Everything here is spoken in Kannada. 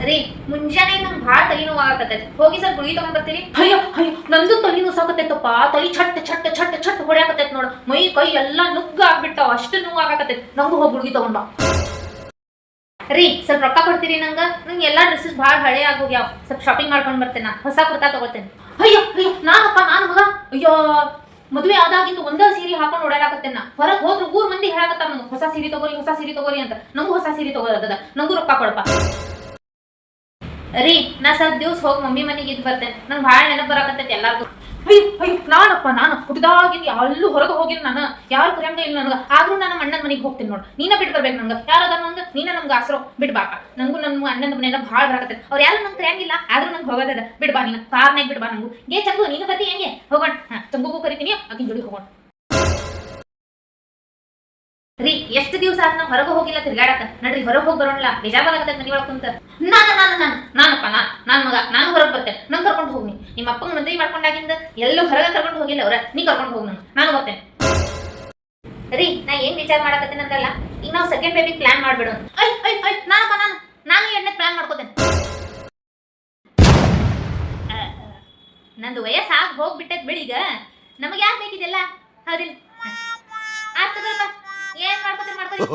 ರೀ ಮುಂಜಾನೆ ನಂಗೆ ಭಾಳ ತಲೆನೋವು ಆಗಕತ್ತೈತಿ. ಹೋಗಿ ಸ್ವಲ್ಪ ಗುಳಿಗೆ ತಗೊಂಡ್ ಬರ್ತೀರಿ? ಅಯ್ಯೋ ಅಯ್ಯೋ, ನಂದು ತಲೆನೋವು ಸಾಕತ್ತೈತಪ್ಪ. ತಲೆ ಛಟ್ ಛಟ್ ಛಟ್ ಛಟ್ ಹೊಡ್ಯಾಕತ್ತೈತಿ ನೋಡು. ಮೈ ಕೈ ಎಲ್ಲ ನುಗ್ಗ ಆಗ್ಬಿಟ್ಟಾವ. ಅಷ್ಟು ನೋವು ಆಗಕತ್ತೈತಿ. ನಂಗೂ ಹೋಗಿ ಗುಳಿಗೆ ತಗೊಂಡ್ ಬಾ. ರೀ ಸ್ವಲ್ಪ ರೊಕ್ಕ ಕೊಡ್ತೀರಿ? ನಂಗೆ ಎಲ್ಲಾ ಡ್ರೆಸ್ಸಸ್ ಭಾಳ ಹಳೆ ಆಗೋಗ್ಯಾವ. ಸ್ವಲ್ಪ ಶಾಪಿಂಗ್ ಮಾಡ್ಕೊಂಡ್ ಬರ್ತೇನೆ. ಹೊಸ ಕುರ್ತಾ ತಗೋತೇನೆ. ಅಯ್ಯೋ ಅಯ್ಯೋ, ನಾನಪ್ಪ ನಾನು ಮಗ. ಅಯ್ಯೋ, ಮದುವೆ ಆದಾಗಿಂದ ಒಂದ ಸೀರೆ ಹಾಕೊಂಡು ಓಡಾಡಕತ್ತೇನ. ಹೊರಗೆ ಹೋದ್ರು ಊರ್ ಮಂದಿ ಹೇಳಕತ್ತಾರ ನನಗೆ ಹೊಸ ಸೀರೆ ತಗೋರಿ, ಹೊಸ ಸೀರೆ ತಗೋರಿ ಅಂತ. ನಂಗೂ ಹೊಸ ಸೀರೆ ತಗೋದದ. ನಂಗೂ ರೊಕ್ಕ ಕೊಡಪ್ಪ. ರೀ ನಾ ಸ್ವಲ್ಪ ದಿವ್ಸ ಹೋಗಿ ಮಮ್ಮಿ ಮನೆಗೆ ಇದ್ ಬರ್ತೇನೆ. ನಂಗೆ ಭಾಳ ನೆನಪು ಬರಾಕತ್ತೈತಿ ಎಲ್ಲಾರ್ಗು. ಅಯ್ಯೋ ಅಯ್ಯೋ, ನಾನಪ್ಪ ನಾನು ಹುಟ್ಟಿದಾಗಿಂದ ಎಲ್ಲೂ ಹೊರಗೆ ಹೋಗಿಲ್ಲ. ನಾನು ಯಾರು ಕರೆಯಂಗ ಇಲ್ಲ ನನಗೆ. ಆದ್ರೂ ನಾನು ಅಣ್ಣನ ಮನೆಗೆ ಹೋಗ್ತೀನಿ ನೋಡು. ನೀನ ಬಿಟ್ಟು ಬರ್ಬೇಕು. ನಂಗೆ ಯಾರದ ನಂಗೆ ನೀನ ನಮ್ಗೆ ಆಸರೋ ಬಿಡ್ಬಾಕ. ನಂಗೂ ನನ್ನ ಅಣ್ಣನ ಮನೆಯಲ್ಲ ಭಾಳ ಬರಾಕತ್ತೈತಿ. ಅವ್ರು ಯಾರು ನಂಗೆ ಕರೆಯಂಗಿಲ್ಲ. ಆದ್ರೂ ನಂಗೆ ಹೋಗೋದದ. ಬಿಡ್ಬಾ ನೀನು ಕಾರ್ನಾಗ ಬಿಡ್ಬಾ. ನಂಗೂ ಏ ಚಂಗು ನೀನು ಬರ್ತಿ ಹೆಂಗೆ ಹೋಗೋಣ. ಚಂಗುಗೂ ಕರಿತೀನಿ, ಆಕಿನ ಜೋಡಿ ಹೋಗೋಣ. ರೀ ಎಷ್ಟು ದಿವಸ ಆದ್ ನಾವು ಹೊರಗೆ ಹೋಗಿಲ್ಲ ತಿರ್ಗಾಡಕ. ನಡ್ರಿ ಹೊರಗೆ ಹೋಗಿ ಬರೋಣ. ಬೇಜಾರಾಗತ್ತೆ ಮನೆ ಒಳಗೆ ಕುಂತ. ನಾನಪ್ಪ ನಾನ್ ಮಗ ನಾನು ಹೊರಗೆ ಬರ್ತೇನೆ. ನಂಗೆ ಕರ್ಕೊಂಡು ಹೋಗಿ. ನಿಮ್ಮ ಅಪ್ಪನ ಮದುವೆ ಮಾಡ್ಕೊಂಡಾಗಿಂದ ಎಲ್ಲೂ ಹೊರಗೆ ಕರ್ಕೊಂಡು ಹೋಗಿಲ್ಲ ಅವ್ರ. ನೀ ಕರ್ಕೊಂಡು ಹೋಗಿ. ನಾನು ಬರ್ತೇನೆ. ರೀ ನಾ ಏನ್ ವಿಚಾರ ಮಾಡಕತ್ತೀನಿ ಅಂತಲ್ಲ, ಈಗ ನಾವು ಸೆಕೆಂಡ್ ಬೇಬಿ ಪ್ಲಾನ್ ಮಾಡ್ಬಿಡೋಣ. ನಾನು ಎಣ್ಣೆ ಪ್ಲಾನ್ ಮಾಡ್ಕೋತೇನೆ. ನಂದು ವಯಸ್ಸಾಗಿ ಹೋಗ್ಬಿಟ್ಟೈತ್ ಬಿಡೀಗ. ನಮಗೆ ಯಾಕೆ ಬೇಕಿದೆಲ್ಲ? ಹೌದಿಲ್ಲ? ಆಯ್ತು, ಏನ್ ಮಾಡ್ಕೋತೀರಿ ಮಾಡ್ಕೊಳ್ಳಿ.